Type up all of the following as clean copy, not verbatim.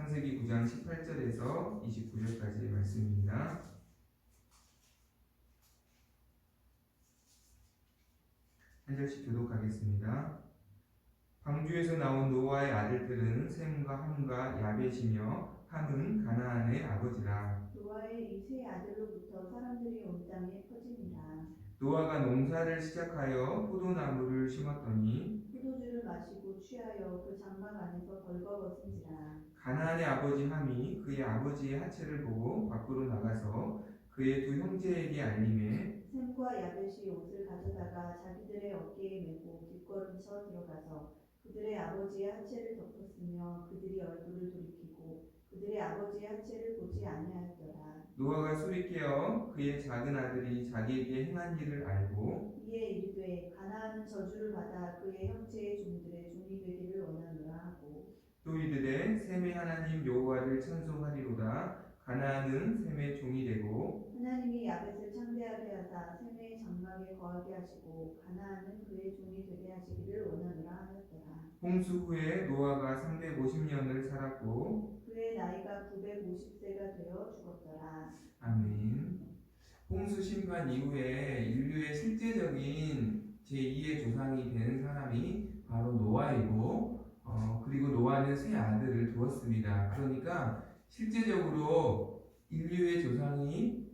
창세기 9장 18절에서 29절까지의 말씀입니다. 한 절씩 교독하겠습니다. 방주에서 나온 노아의 아들들은 셈과 함과 야벳이며 함은 가나안의 아버지라. 노아의 이 세 아들로부터 사람들이 온 땅에 퍼지니라. 노아가 농사를 시작하여 포도나무를 심었더니 포도주를 마시고 취하여 그 장막 안에서 벌거벗은지라. 가나안의 아버지 함이 그의 아버지의 하체를 보고 밖으로 나가서 그의 두 형제에게 알림해 셈과 야벳이 옷을 가져다가 자기들의 어깨에 메고 뒷걸음쳐 들어가서 그들의 아버지의 하체를 덮었으며 그들이 얼굴을 돌이키고 그들의 아버지의 하체를 보지 아니하였더라. 노아가 술이 깨어 그의 작은 아들이 자기에게 행한 일을 알고 이에 이르되 가나안은 저주를 받아 그의 형제의 종들의 종이 되기를 원하노라 하고 또 이르되 셈의 하나님 여호와를 찬송하리로다. 가나안은 셈의 종이 되고 하나님이 야벳을 창대하게 하사 셈의 장막에 거하게 하시고 가나안은 그의 종이 되게 하시기를 원하노라 하였더라. 홍수 후에 노아가 350년을 살았고 그의 나이가 950세가 되어 죽었더라. 아멘. 홍수 심판 이후에 인류의 실제적인 제2의 조상이 된 사람이 바로 노아이고 그리고 노아는 세 아들을 두었습니다. 그러니까 실제적으로 인류의 조상이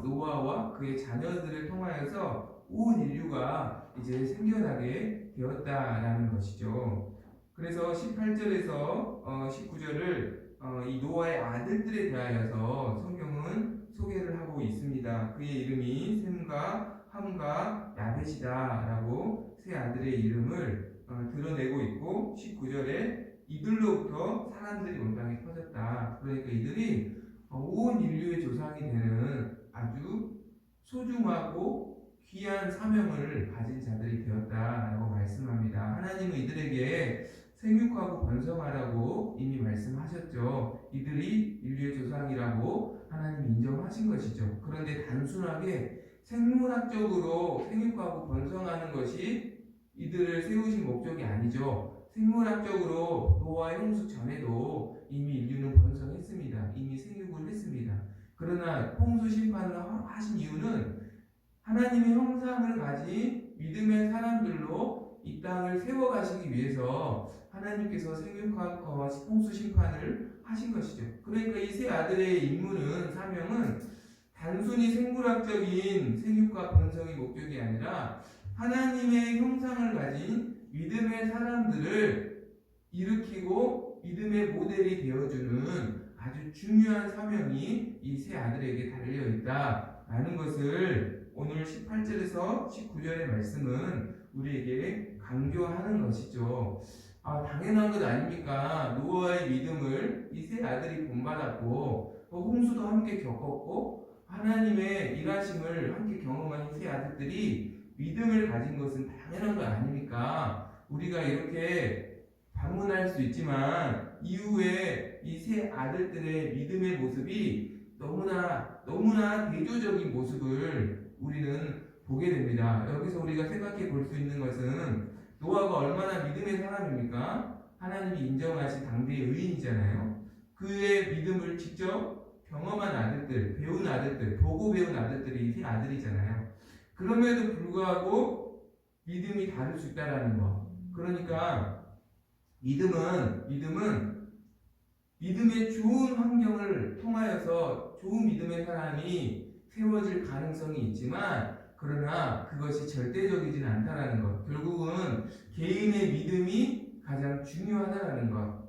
노아와 그의 자녀들을 통하여서 온 인류가 이제 생겨나게 되었다라는 것이죠. 그래서 18절에서 19절을 이 노아의 아들들에 대하여서 성경은 소개를 하고 있습니다. 그의 이름이 셈과 함과 야벳이다라고 세 아들의 이름을 드러내고 있고 19절에 이들로부터 사람들이 온 땅에 퍼졌다. 그러니까 이들이 온 인류의 조상이 되는 아주 소중하고 귀한 사명을 가진 자들이 되었다라고 말씀합니다. 하나님은 이들에게 생육하고 번성하라고 이미 말씀하셨죠. 이들이 인류의 조상이라고 하나님이 인정하신 것이죠. 그런데 단순하게 생물학적으로 생육하고 번성하는 것이 이들을 세우신 목적이 아니죠. 생물학적으로 노아의 홍수 전에도 이미 인류는 번성했습니다. 이미 생육을 했습니다. 그러나 홍수 심판을 하신 이유는 하나님의 형상을 가진 믿음의 사람들로 이 땅을 세워가시기 위해서 하나님께서 생육하고 홍수 심판을 하신 것이죠. 그러니까 이 세 아들의 임무는, 사명은 단순히 생물학적인 생육과 번성이 목적이 아니라 하나님의 형상을 가진 믿음의 사람들을 일으키고 믿음의 모델이 되어주는 아주 중요한 사명이 이 세 아들에게 달려있다라는 것을 오늘 18절에서 19절의 말씀은 우리에게 강조하는 것이죠. 당연한 것 아닙니까? 노아의 믿음을 이 세 아들이 본받았고 홍수도 함께 겪었고 하나님의 일하심을 함께 경험한 이 세 아들들이 믿음을 가진 것은 당연한 것 아닙니까? 우리가 이렇게 반문할 수 있지만 이후에 이 세 아들들의 믿음의 모습이 너무나 대조적인 모습을 우리는 보게 됩니다. 여기서 우리가 생각해 볼 수 있는 것은 노아가 얼마나 믿음의 사람입니까? 하나님이 인정하신 당대의 의인이잖아요. 그의 믿음을 직접 경험한 아들들, 배운 아들들, 보고 배운 아들들이 세 아들이잖아요. 그럼에도 불구하고 믿음이 다를 수 있다는 거. 그러니까 믿음은 믿음의 좋은 환경을 통하여서 좋은 믿음의 사람이 세워질 가능성이 있지만 그러나 그것이 절대적이진 않다는 것. 결국은 개인의 믿음이 가장 중요하다는 것.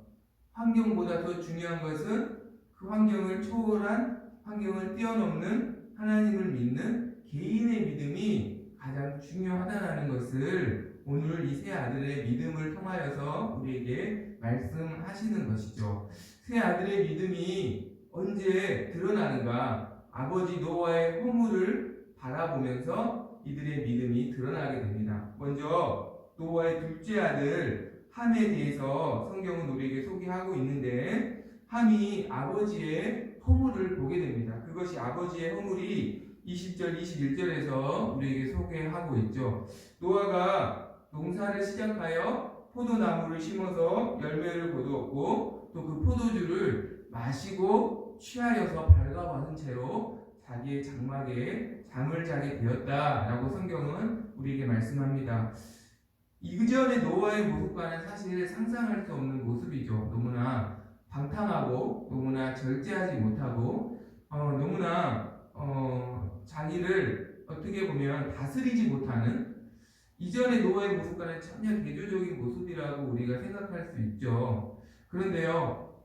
환경보다 더 중요한 것은 그 환경을 초월한, 환경을 뛰어넘는 하나님을 믿는 개인의 믿음이 가장 중요하다는 것을 오늘 이 세 아들의 믿음을 통하여서 우리에게 말씀하시는 것이죠. 세 아들의 믿음이 언제 드러나는가? 아버지 노아의 허물을 바라보면서 이들의 믿음이 드러나게 됩니다. 먼저 노아의 둘째 아들 함에 대해서 성경은 우리에게 소개하고 있는데 함이 아버지의 허물을 보게 됩니다. 그것이 아버지의 허물이 20절, 21절에서 우리에게 소개하고 있죠. 노아가 농사를 시작하여 포도나무를 심어서 열매를 거두었고 또 그 포도주를 마시고 취하여서 발가벗은 채로 자기의 장막에 잠을 자게 되었다라고 성경은 우리에게 말씀합니다. 이전의 노아의 모습과는 사실 상상할 수 없는 모습이죠. 너무나 방탕하고 너무나 절제하지 못하고 너무나 자기를 어떻게 보면 다스리지 못하는 이전의 노아의 모습과는 전혀 대조적인 모습이라고 우리가 생각할 수 있죠. 그런데요,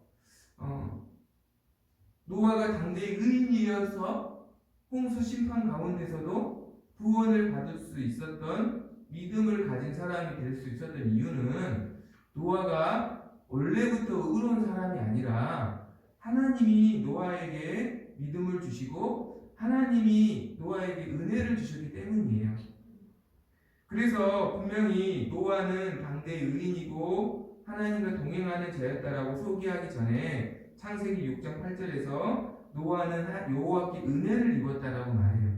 노아가 당대의 의인이어서 홍수 심판 가운데서도 구원을 받을 수 있었던 믿음을 가진 사람이 될 수 있었던 이유는 노아가 원래부터 의로운 사람이 아니라 하나님이 노아에게 믿음을 주시고 하나님이 노아에게 은혜를 주셨기 때문이에요. 그래서 분명히 노아는 당대의 의인이고 하나님과 동행하는 자였다라고 소개하기 전에 창세기 6장 8절에서 노아는 여호와께 은혜를 입었다라고 말해요.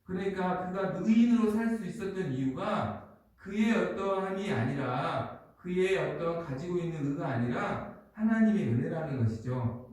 그러니까 그가 의인으로 살 수 있었던 이유가 그의 어떠함이 아니라 그의 어떤 가지고 있는 의가 아니라 하나님의 은혜라는 것이죠.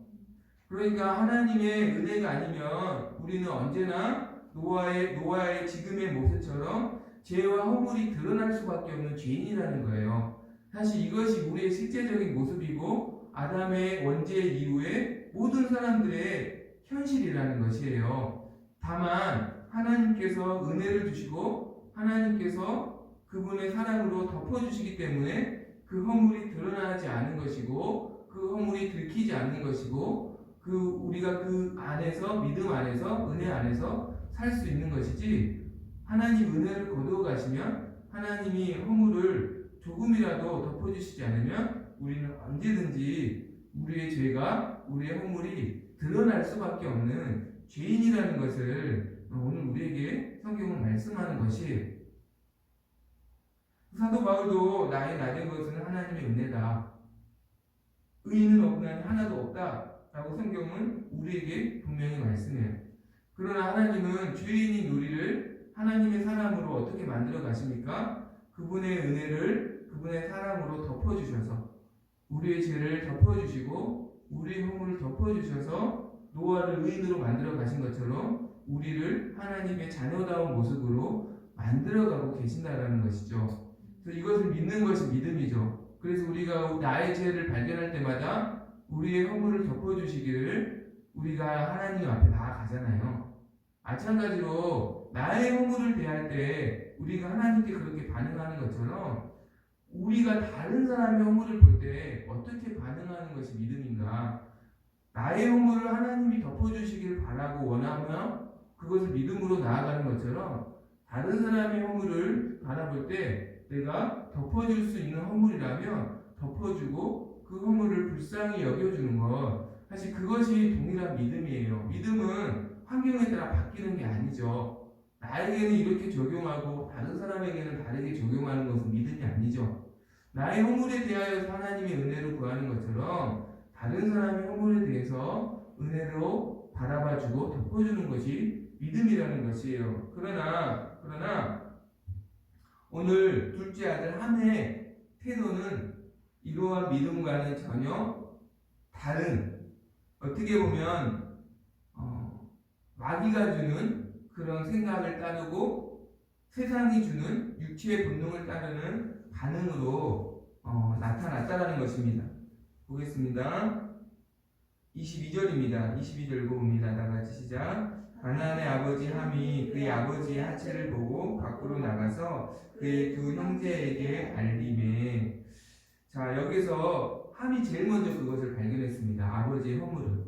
그러니까 하나님의 은혜가 아니면 우리는 언제나 노아의 지금의 모습처럼 죄와 허물이 드러날 수밖에 없는 죄인이라는 거예요. 사실 이것이 우리의 실제적인 모습이고 아담의 원죄 이후에 모든 사람들의 현실이라는 것이에요. 다만 하나님께서 은혜를 주시고 하나님께서 그분의 사랑으로 덮어주시기 때문에 그 허물이 드러나지 않은 것이고 그 허물이 들키지 않는 것이고 우리가 그 안에서 믿음 안에서 은혜 안에서 살 수 있는 것이지 하나님 은혜를 거두어 가시면 하나님이 허물을 조금이라도 덮어주시지 않으면 우리는 언제든지 우리의 죄가 우리의 허물이 드러날 수밖에 없는 죄인이라는 것을 오늘 우리에게 성경은 말씀하는 것이에요. 사도 바울도 나의 낮은 것은 하나님의 은혜다. 의인은 없나니 하나도 없다. 라고 성경은 우리에게 분명히 말씀해요. 그러나 하나님은 죄인인 우리를 하나님의 사랑으로 어떻게 만들어 가십니까? 그분의 은혜를 그분의 사랑으로 덮어주셔서 우리의 죄를 덮어주시고 우리의 허물을 덮어주셔서 노아를 의인으로 만들어 가신 것처럼 우리를 하나님의 자녀다운 모습으로 만들어가고 계신다라는 것이죠. 그래서 이것을 믿는 것이 믿음이죠. 그래서 우리가 나의 죄를 발견할 때마다 우리의 허물을 덮어주시기를 우리가 하나님 앞에 나아가잖아요. 마찬가지로 나의 허물을 대할 때 우리가 하나님께 그렇게 반응하는 것처럼 우리가 다른 사람의 허물을 볼 때 어떻게 반응하는 것이 믿음인가? 나의 허물을 하나님이 덮어주시길 바라고 원하며 그것을 믿음으로 나아가는 것처럼 다른 사람의 허물을 바라볼 때 내가 덮어줄 수 있는 허물이라면 덮어주고 그 허물을 불쌍히 여겨주는 것, 사실 그것이 동일한 믿음이에요. 믿음은 환경에 따라 바뀌는 게 아니죠. 나에게는 이렇게 적용하고 다른 사람에게는 다르게 적용하는 것은 믿음이 아니죠. 나의 허물에 대하여 하나님의 은혜를 구하는 것처럼 다른 사람의 허물에 대해서 은혜로 바라봐주고 덮어주는 것이 믿음이라는 것이에요. 그러나 오늘 둘째 아들 함의 태도는 이러한 믿음과는 전혀 다른, 어떻게 보면 마귀가 주는 그런 생각을 따르고 세상이 주는 육체의 본능을 따르는 반응으로 나타났다라는 것입니다. 보겠습니다. 22절입니다. 22절 읽어봅니다. 다같이 시작. 가나안의 아버지 함이 그의 아버지의 하체를 보고 밖으로 나가서 그의 두 형제에게 알리매. 자, 여기서 함이 제일 먼저 그것을 발견했습니다. 아버지의 허물을.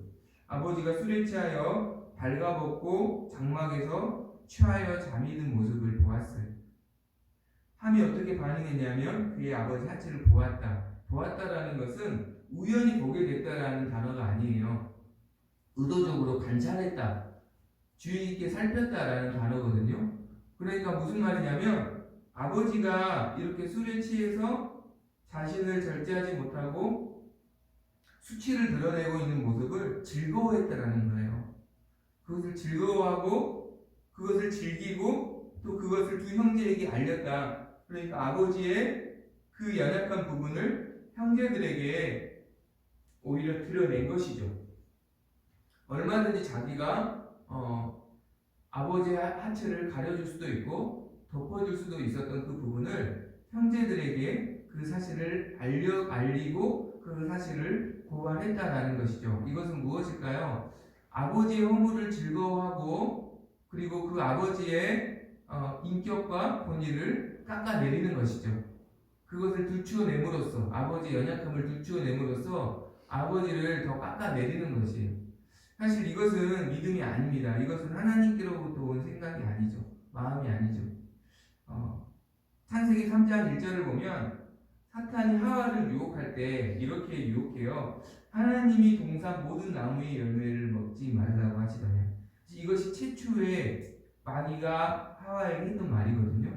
아버지가 술에 취하여 발가벗고 장막에서 취하여 잠이 든 모습을 보았어요. 함이 어떻게 반응했냐면 그의 아버지 하체를 보았다. 보았다라는 것은 우연히 보게 됐다라는 단어가 아니에요. 의도적으로 관찰했다. 주의 깊게 살폈다라는 단어거든요. 그러니까 무슨 말이냐면 아버지가 이렇게 술에 취해서 자신을 절제하지 못하고 수치를 드러내고 있는 모습을 즐거워했다라는 거예요. 그것을 즐거워하고 그것을 즐기고 또 그것을 두 형제에게 알렸다. 그러니까 아버지의 그 연약한 부분을 형제들에게 오히려 드러낸 것이죠. 얼마든지 자기가 아버지의 하체를 가려줄 수도 있고 덮어줄 수도 있었던 그 부분을 형제들에게 그 사실을 알리고 그 사실을 고발했다라는 것이죠. 이것은 무엇일까요? 아버지의 허물을 즐거워하고 그리고 그 아버지의 인격과 본의를 깎아내리는 것이죠. 그것을 들추어냄으로써 아버지의 연약함을 들추어냄으로써 아버지를 더 깎아내리는 것이에요. 사실 이것은 믿음이 아닙니다. 이것은 하나님께로부터 온 생각이 아니죠. 마음이 아니죠. 창세기 3장 1절을 보면 사탄이 하와를 유혹할 때 이렇게 유혹해요. 하나님이 동산 모든 나무의 열매를 먹지 말라고 하시더냐. 이것이 최초의 마귀가 하와에게 했던 말이거든요.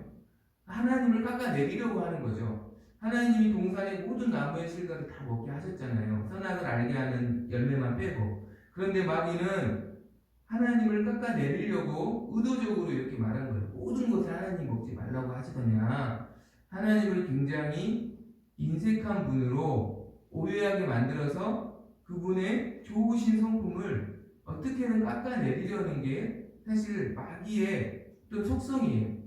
하나님을 깎아내리려고 하는 거죠. 하나님이 동산의 모든 나무의 실과를 다 먹게 하셨잖아요. 선악을 알게 하는 열매만 빼고. 그런데 마귀는 하나님을 깎아내리려고 의도적으로 이렇게 말한 거예요. 모든 것을 하나님 먹지 말라고 하시더냐. 하나님을 굉장히 인색한 분으로 오해하게 만들어서 그분의 좋으신 성품을 어떻게든 깎아내리려는 게 사실 마귀의 또 속성이에요.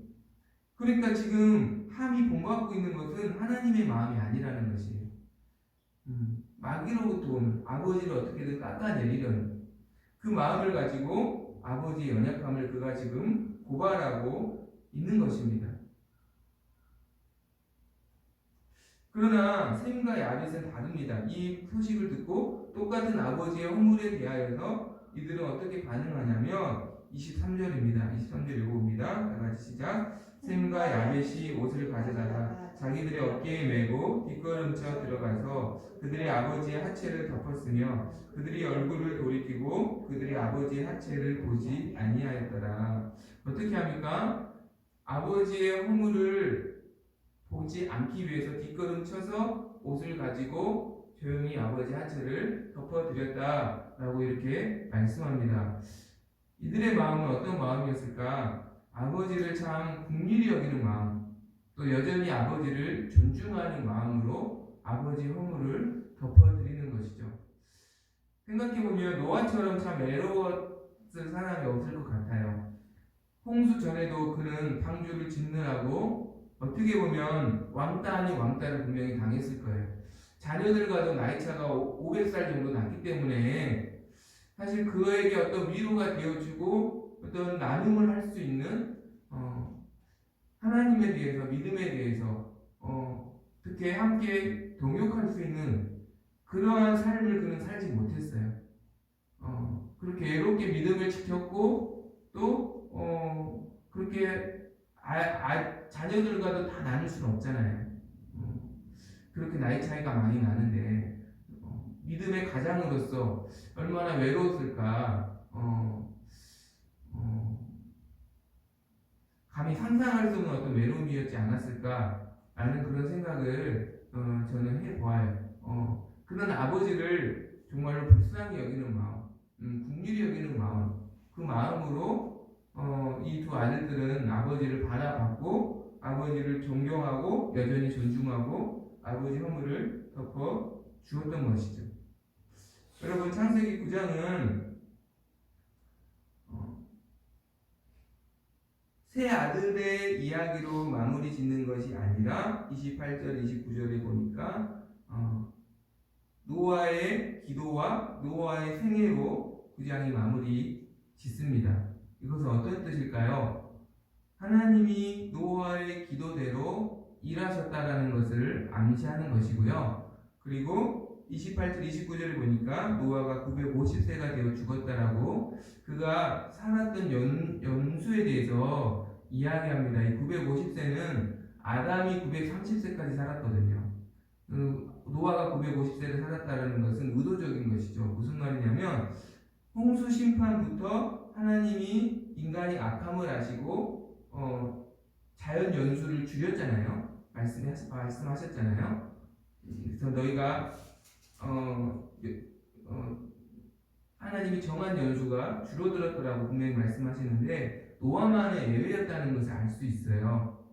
그러니까 지금 함이 본받고 있는 것은 하나님의 마음이 아니라는 것이에요. 마귀로부터 온 아버지를 어떻게든 깎아내리려는 그 마음을 가지고 아버지의 연약함을 그가 지금 고발하고 있는 것입니다. 그러나 셈과 야벳은 다릅니다. 이 소식을 듣고 똑같은 아버지의 허물에 대하여서 이들은 어떻게 반응하냐면 23절입니다. 23절 읽어봅니다. 다같이 시작. 셈과 야벳이 옷을 가져다가 자기들의 어깨에 메고 뒷걸음쳐 들어가서 그들의 아버지의 하체를 덮었으며 그들이 얼굴을 돌이키고 그들의 아버지의 하체를 보지 아니하였더라. 어떻게 합니까? 아버지의 허물을 보지 않기 위해서 뒷걸음쳐서 옷을 가지고 조용히 아버지 하체를 덮어드렸다라고 이렇게 말씀합니다. 이들의 마음은 어떤 마음이었을까? 아버지를 참 긍휼히 여기는 마음, 또 여전히 아버지를 존중하는 마음으로 아버지 허물을 덮어드리는 것이죠. 생각해보면 노아처럼 참 외로웠을 사람이 없을 것 같아요. 홍수 전에도 그는 방주를 짓느라고 어떻게 보면 왕따 아닌 왕따를 분명히 당했을 거예요. 자녀들과도 나이차가 500살 정도 났기 때문에 사실 그에게 어떤 위로가 되어주고 어떤 나눔을 할 수 있는 하나님에 대해서 믿음에 대해서 어떻게 함께 동역할 수 있는 그러한 삶을 그는 살지 못했어요. 그렇게 외롭게 믿음을 지켰고 또 그렇게 자녀들과도 다 나눌 수는 없잖아요. 그렇게 나이 차이가 많이 나는데 믿음의 가장으로서 얼마나 외로웠을까 감히 상상할 수 없는 어떤 외로움이었지 않았을까라는 그런 생각을 저는 해보아요. 그런 아버지를 정말로 불쌍히 여기는 마음, 긍휼히 여기는 마음, 그 마음으로 이 두 아들들은 아버지를 바라봤고 아버지를 존경하고 여전히 존중하고 아버지 허물을 덮어 주었던 것이죠. 여러분 창세기 9장은 세 아들의 이야기로 마무리 짓는 것이 아니라 28절, 29절에 보니까 노아의 기도와 노아의 생애로 9장이 마무리 짓습니다. 이것은 어떤 뜻일까요? 하나님이 노아의 기도대로 일하셨다라는 것을 암시하는 것이고요. 그리고 28절, 29절을 보니까 노아가 950세가 되어 죽었다라고 그가 살았던 연수에 대해서 이야기합니다. 이 950세는 아담이 930세까지 살았거든요. 노아가 950세를 살았다는 것은 의도적인 것이죠. 무슨 말이냐면 홍수 심판부터 하나님이 인간이 악함을 아시고 자연 연수를 줄였잖아요. 말씀하셨잖아요. 그래서 너희가 하나님이 정한 연수가 줄어들었더라고 분명히 말씀하시는데 노아만의 예외였다는 것을 알 수 있어요.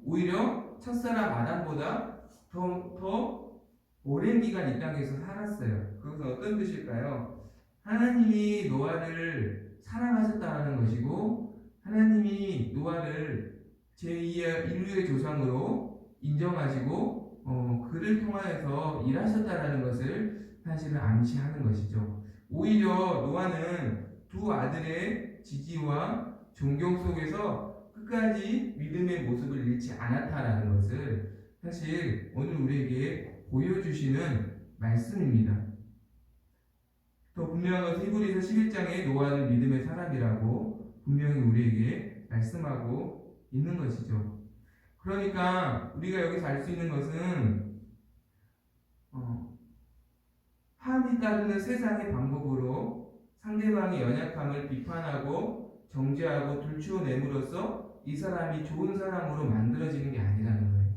오히려 첫사람 아담보다 더 오랜 기간 이 땅에서 살았어요. 그것은 어떤 뜻일까요? 하나님이 노아를 사랑하셨다는 것이고 하나님이 노아를 제2의 인류의 조상으로 인정하시고 그를 통하여서 일하셨다는 것을 사실은 암시하는 것이죠. 오히려 노아는 두 아들의 지지와 존경 속에서 끝까지 믿음의 모습을 잃지 않았다라는 것을 사실 오늘 우리에게 보여주시는 말씀입니다. 더 분명한 것은 히브리서 11장에 노아는 믿음의 사람이라고 분명히 우리에게 말씀하고 있는 것이죠. 그러니까 우리가 여기서 알 수 있는 것은 함이 따르는 세상의 방법으로 상대방의 연약함을 비판하고 정죄하고 들추어냄으로써 이 사람이 좋은 사람으로 만들어지는 게 아니라는 거예요.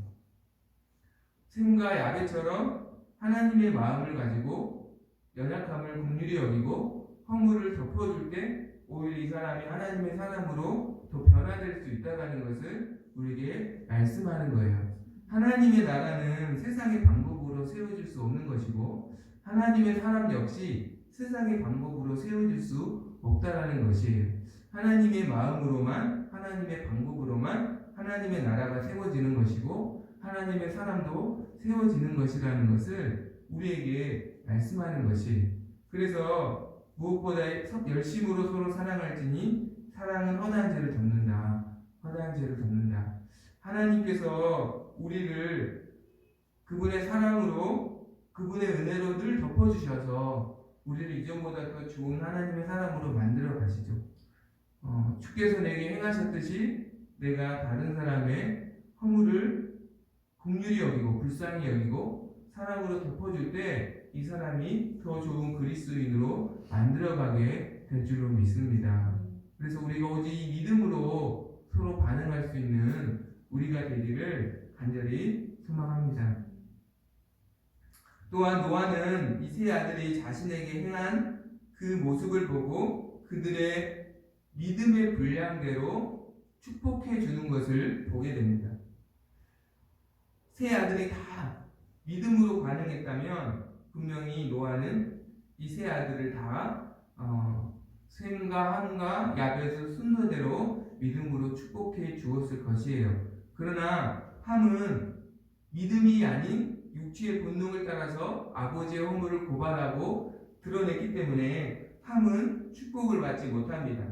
셈과 야벳처럼 하나님의 마음을 가지고 연약함을 긍휼히 여기고 허물을 덮어줄 때 오히려 이 사람이 하나님의 사람으로 더 변화될 수 있다는 것을 우리에게 말씀하는 거예요. 하나님의 나라는 세상의 방법으로 세워질 수 없는 것이고 하나님의 사람 역시 세상의 방법으로 세워질 수 없다라는 것이에요. 하나님의 마음으로만 하나님의 방법으로만 하나님의 나라가 세워지는 것이고 하나님의 사람도 세워지는 것이라는 것을 우리에게 말씀하는 것이에요. 그래서 무엇보다 열심으로 서로 사랑할지니 사랑은 허다한 죄를 덮는다. 허다한 죄를 덮는다. 하나님께서 우리를 그분의 사랑으로 그분의 은혜로 늘 덮어주셔서 우리를 이전보다 더 좋은 하나님의 사람으로 만들어 가시죠. 주께서 내게 행하셨듯이 내가 다른 사람의 허물을 긍휼히 여기고 불쌍히 여기고 사랑으로 덮어줄 때 이 사람이 더 좋은 그리스도인으로 만들어가게 될 줄로 믿습니다. 그래서 우리가 오직 이 믿음으로 서로 반응할 수 있는 우리가 되기를 간절히 소망합니다. 또한 노아는 이 세 아들이 자신에게 행한 그 모습을 보고 그들의 믿음의 분량대로 축복해 주는 것을 보게 됩니다. 세 아들이 다 믿음으로 반응했다면 분명히 노아는 이 세 아들을 다 셈과 함과 야벳의 순서대로 믿음으로 축복해 주었을 것이에요. 그러나 함은 믿음이 아닌 육체의 본능을 따라서 아버지의 허물을 고발하고 드러냈기 때문에 함은 축복을 받지 못합니다.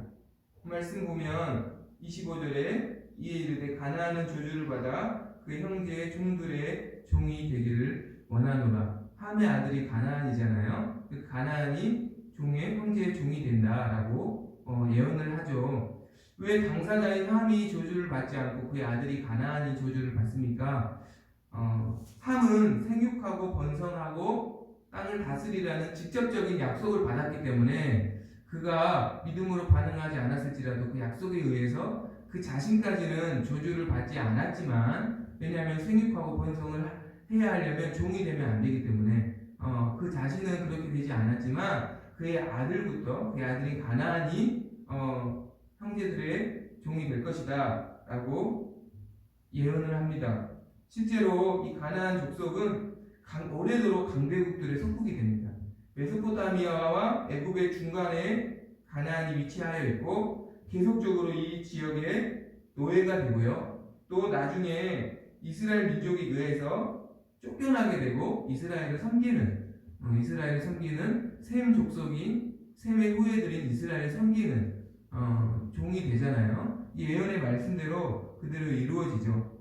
말씀 보면 25절에 이에 이르되 가나안은 저주를 받아 그 형제의 종들의 종이 되기를 원하노라. 함의 아들이 가나안이잖아요. 그 가나안이 형제의 종이 된다라고 예언을 하죠. 왜 당사자인 함이 저주를 받지 않고 그의 아들이 가나안이 저주를 받습니까? 함은 생육하고 번성하고 땅을 다스리라는 직접적인 약속을 받았기 때문에 그가 믿음으로 반응하지 않았을지라도 그 약속에 의해서 그 자신까지는 저주를 받지 않았지만 왜냐하면 생육하고 번성을 해야 하려면 종이 되면 안 되기 때문에 그 자신은 그렇게 되지 않았지만 그의 아들부터 그의 아들인 가나안이 형제들의 종이 될 것이다 라고 예언을 합니다. 실제로 이 가나안 족속은 오래도록 강대국들의 속국이 됩니다. 메소포타미아와 애굽의 중간에 가나안이 위치하여 있고 계속적으로 이 지역에 노예가 되고요. 또 나중에 이스라엘 민족에 의해서 쫓겨나게 되고 이스라엘을 섬기는 셈 족속인 셈의 후예들인 이스라엘을 섬기는 종이 되잖아요. 이 예언의 말씀대로 그대로 이루어지죠.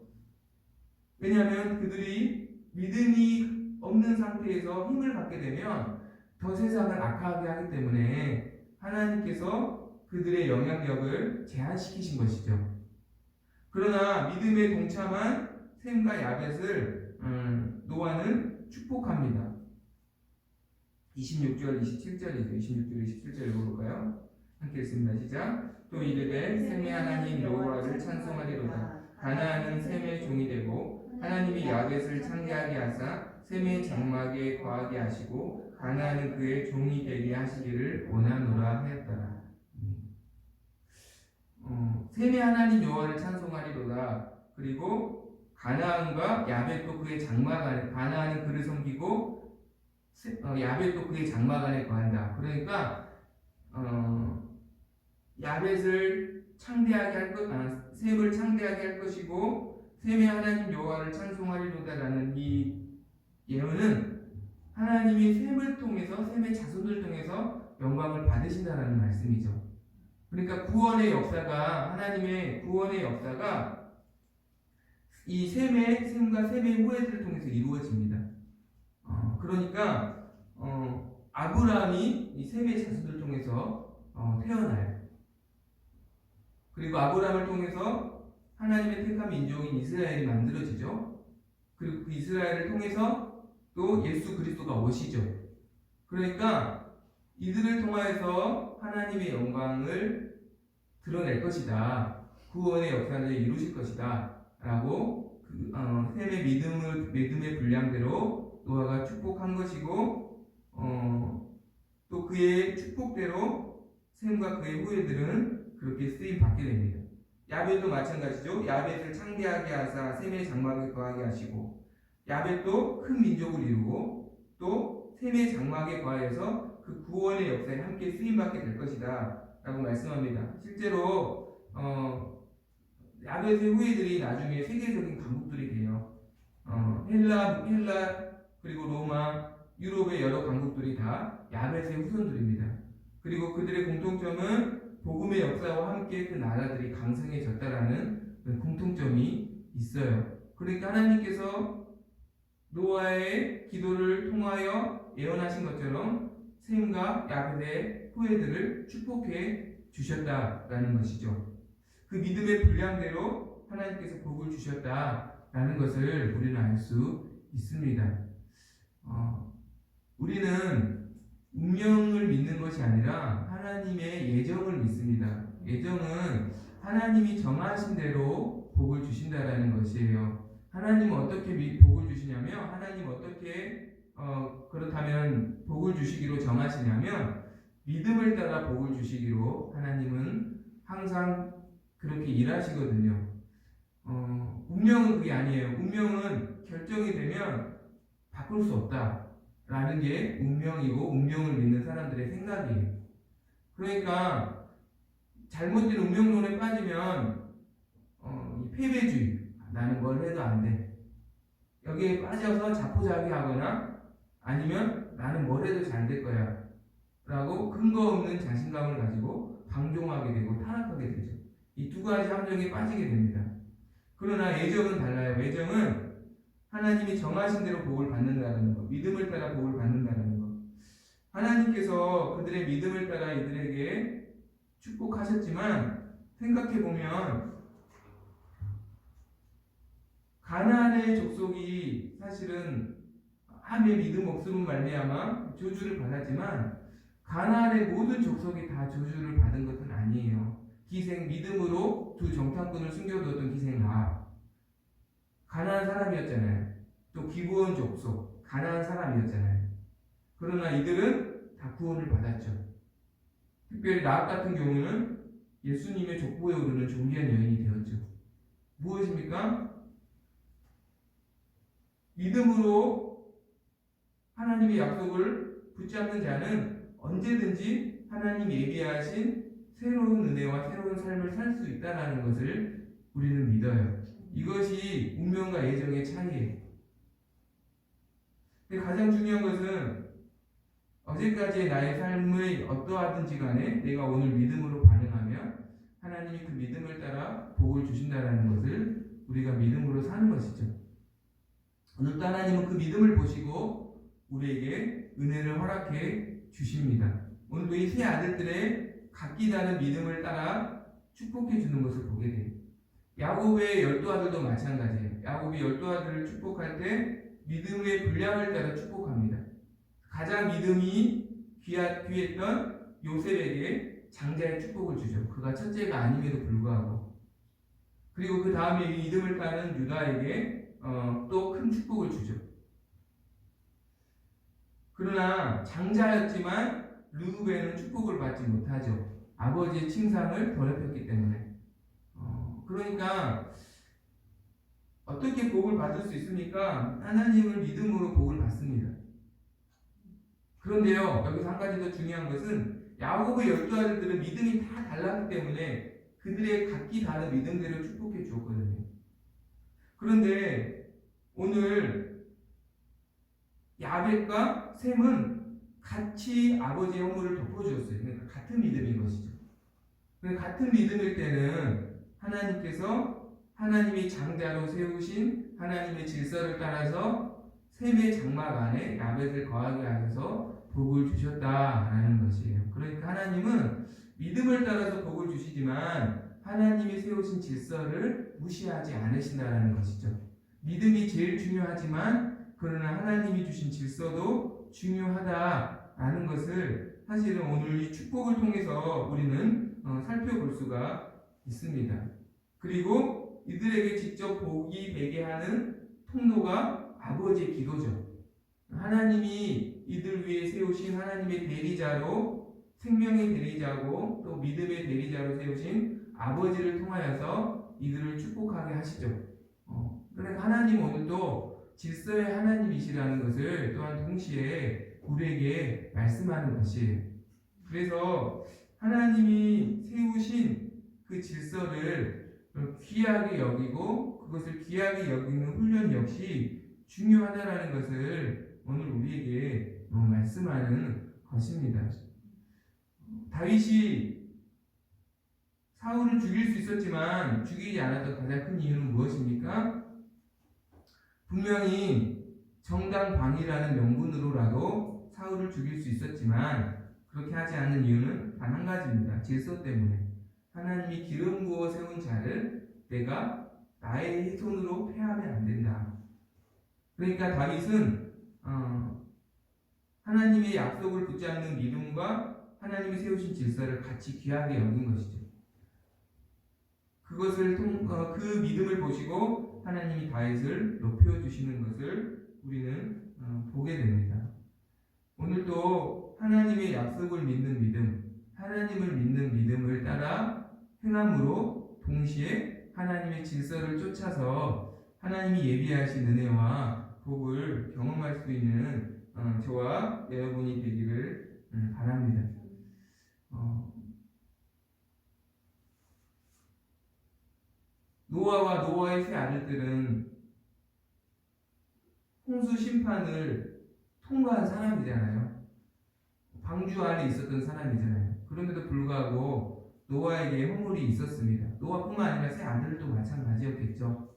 왜냐하면 그들이 믿음이 없는 상태에서 힘을 갖게 되면 더 세상을 악하게 하기 때문에 하나님께서 그들의 영향력을 제한시키신 것이죠. 그러나 믿음에 동참한 셈과 야벳을 노아는 축복합니다. 26절, 27절이죠. 26절, 27절 읽어볼까요? 함께 읽습니다. 시작. 또 이르되 셈의 하나님 여호와를 찬송하리로다. 가나안은 셈의 종이 되고 하나님이 야벳을 창대하게 하사 셈의 장막에 거하게 하시고 가나안은 그의 종이 되게 하시기를 원하노라 하였더라. 셈의 하나님 여호와를 찬송하리로다. 그리고 가나안과 야벳도 그의 장막 안에, 가나안은 그를 섬기고 야벳도 그의 장막 안에 거한다. 그러니까 야벳을 창대하게 할 것, 셈을 창대하게 할 것이고 셈의 하나님 여호와를 찬송하리로다라는 이 예언은 하나님이 셈을 통해서, 셈의 자손을 통해서 영광을 받으신다라는 말씀이죠. 그러니까 구원의 역사가, 하나님의 구원의 역사가 이 셈과 셈의 후예들을 통해서 이루어집니다. 그러니까 아브라함이 이 셈의 자손을 통해서 태어나요. 그리고 아브라함을 통해서 하나님의 택한 민족인 이스라엘이 만들어지죠. 그리고 그 이스라엘을 통해서 또 예수 그리스도가 오시죠. 그러니까 이들을 통하여서 하나님의 영광을 드러낼 것이다. 구원의 역사를 이루실 것이다. 라고 셈의 믿음의 분량대로 노아가 축복한 것이고 또 그의 축복대로 셈과 그의 후예들은 그렇게 쓰임 받게 됩니다. 야벳도 마찬가지죠. 야벳을 창대하게 하사 셈의 장막에 거하게 하시고 야벳도 큰 민족을 이루고 또 셈의 장막에 거하여서 그 구원의 역사에 함께 쓰임 받게 될 것이다 라고 말씀합니다. 실제로 야벳의 후예들이 나중에 세계적인 강국들이 돼요. 헬라 그리고 로마, 유럽의 여러 강국들이 다 야벳의 후손들입니다. 그리고 그들의 공통점은 복음의 역사와 함께 그 나라들이 강성해졌다라는 공통점이 있어요. 그러니까 하나님께서 노아의 기도를 통하여 예언하신 것처럼 셈과 야벳의 후예들을 축복해 주셨다라는 것이죠. 그 믿음의 분량대로 하나님께서 복을 주셨다라는 것을 우리는 알 수 있습니다. 우리는 운명을 믿는 것이 아니라 하나님의 예정을 믿습니다. 예정은 하나님이 정하신 대로 복을 주신다라는 것이에요. 하나님은 어떻게 복을 주시냐면, 하나님 어떻게 그렇다면 복을 주시기로 정하시냐면 믿음을 따라 복을 주시기로 하나님은 항상 그렇게 일하시거든요. 운명은 그게 아니에요. 운명은 결정이 되면 바꿀 수 없다라는 게 운명이고 운명을 믿는 사람들의 생각이에요. 그러니까 잘못된 운명론에 빠지면 패배주의, 나는 뭘 해도 안 돼. 여기에 빠져서 자포자기하거나 아니면 나는 뭘 해도 잘 될 거야 라고 근거 없는 자신감을 가지고 방종하게 되고 타락하게 되죠. 이 두 가지 함정에 빠지게 됩니다. 그러나 예정은 달라요. 예정은 하나님이 정하신 대로 복을 받는다는 것, 믿음을 따라 복을 받는다는 것. 하나님께서 그들의 믿음을 따라 이들에게 축복하셨지만 생각해보면 가나안의 족속이 사실은 함의 믿음 없음은 말미암아 저주를 받았지만 가나안의 모든 족속이 다 저주를 받은 것은 아니에요. 기생 믿음으로 두 정탐꾼을 숨겨두었던 기생 라합, 가나안 사람이었잖아요. 또 기브온 족속, 가나안 사람이었잖아요. 그러나 이들은 다 구원을 받았죠. 특별히 라합 같은 경우는 예수님의 족보에 오르는 존귀한 여인이 되었죠. 무엇입니까? 믿음으로 하나님의 약속을 붙잡는 자는 언제든지 하나님 예비하신 새로운 은혜와 새로운 삶을 살 수 있다는 것을 우리는 믿어요. 이것이 운명과 예정의 차이예요. 가장 중요한 것은 어제까지의 나의 삶의 어떠하든지 간에 내가 오늘 믿음으로 반응하면 하나님이 그 믿음을 따라 복을 주신다는 것을 우리가 믿음으로 사는 것이죠. 오늘도 하나님은 그 믿음을 보시고 우리에게 은혜를 허락해 주십니다. 오늘도 이 세 아들들의 각기 다른 믿음을 따라 축복해 주는 것을 보게 돼요. 야곱의 12아들도 마찬가지예요. 야곱이 12아들을 축복할 때 믿음의 분량을 따라 축복합니다. 가장 믿음이 귀했던 요셉에게 장자의 축복을 주죠. 그가 첫째가 아님에도 불구하고. 그리고 그 다음에 믿음을 따른 유다에게 또 큰 축복을 주죠. 그러나 장자였지만 르우벤은 축복을 받지 못하죠. 아버지의 칭상을 더럽혔기 때문에. 그러니까 어떻게 복을 받을 수 있습니까? 하나님을 믿음으로 복을 받습니다. 그런데요, 여기서 한 가지 더 중요한 것은 야고보의 12아들들은 믿음이 다 달랐기 때문에 그들의 각기 다른 믿음대로 축복해 주었거든요. 그런데 오늘 야벳과 셈은 같이 아버지의 허물을 덮어주었어요. 그러니까 같은 믿음인 것이죠. 같은 믿음일 때는 하나님께서 하나님이 장자로 세우신 하나님의 질서를 따라서 셈의 장막 안에 야벳을 거하게 하셔서 복을 주셨다라는 것이에요. 그러니까 하나님은 믿음을 따라서 복을 주시지만 하나님이 세우신 질서를 무시하지 않으신다라는 것이죠. 믿음이 제일 중요하지만 그러나 하나님이 주신 질서도 중요하다라는 것을 사실은 오늘 이 축복을 통해서 우리는 살펴볼 수가 있습니다. 그리고 이들에게 직접 복이 되게 하는 통로가 아버지의 기도죠. 하나님이 이들 위에 세우신 하나님의 대리자로, 생명의 대리자고 또 믿음의 대리자로 세우신 아버지를 통하여서 이들을 축복하게 하시죠. 그러니까 하나님 오늘도 질서의 하나님이시라는 것을 또한 동시에 우리에게 말씀하는 것이에요. 그래서 하나님이 세우신 그 질서를 귀하게 여기고 그것을 귀하게 여기는 훈련 역시 중요하다라는 것을 오늘 우리에게 말씀하는 것입니다. 다윗이 사울을 죽일 수 있었지만 죽이지 않았던 가장 큰 이유는 무엇입니까? 분명히 정당방위라는 명분으로라도 사울을 죽일 수 있었지만 그렇게 하지 않는 이유는 단 한 가지입니다. 질서 때문에. 하나님이 기름 부어 세운 자를 내가 나의 손으로 패하면 안 된다. 그러니까 다윗은 하나님의 약속을 붙잡는 믿음과 하나님이 세우신 질서를 같이 귀하게 여긴 것이죠. 그것을 그 믿음을 보시고 하나님이 다윗을 높여주시는 것을 우리는 보게 됩니다. 오늘도 하나님의 약속을 믿는 믿음, 하나님을 믿는 믿음을 따라 행함으로 동시에 하나님의 질서를 쫓아서 하나님이 예비하신 은혜와 복을 경험할 수 있는 저와 여러분이 되기를 바랍니다. 노아와 노아의 세 아들들은 홍수 심판을 통과한 사람이잖아요. 방주 안에 있었던 사람이잖아요. 그럼에도 불구하고 노아에게 허물이 있었습니다. 노아뿐만 아니라 세 아들도 마찬가지였겠죠.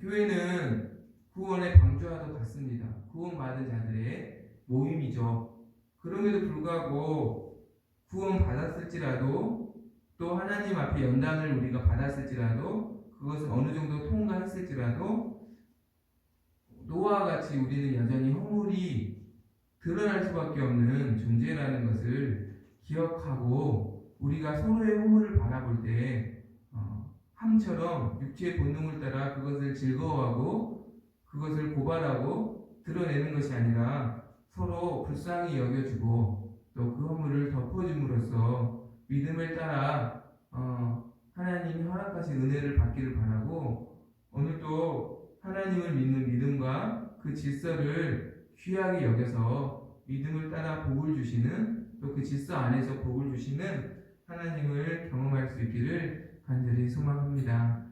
교회는 구원의 방주와도 같습니다. 구원받은 자들의 모임이죠. 그럼에도 불구하고 구원 받았을지라도 또 하나님 앞에 연단을 우리가 받았을지라도 그것을 어느 정도 통과했을지라도 노아와 같이 우리는 여전히 허물이 드러날 수밖에 없는 존재라는 것을 기억하고 우리가 서로의 허물을 바라볼 때 함처럼 육체의 본능을 따라 그것을 즐거워하고 그것을 고발하고 드러내는 것이 아니라 서로 불쌍히 여겨주고 또 그 허물을 덮어줌으로써 믿음을 따라 하나님이 허락하신 은혜를 받기를 바라고 오늘도 하나님을 믿는 믿음과 그 질서를 귀하게 여겨서 믿음을 따라 복을 주시는 또 그 질서 안에서 복을 주시는 하나님을 경험할 수 있기를 간절히 소망합니다.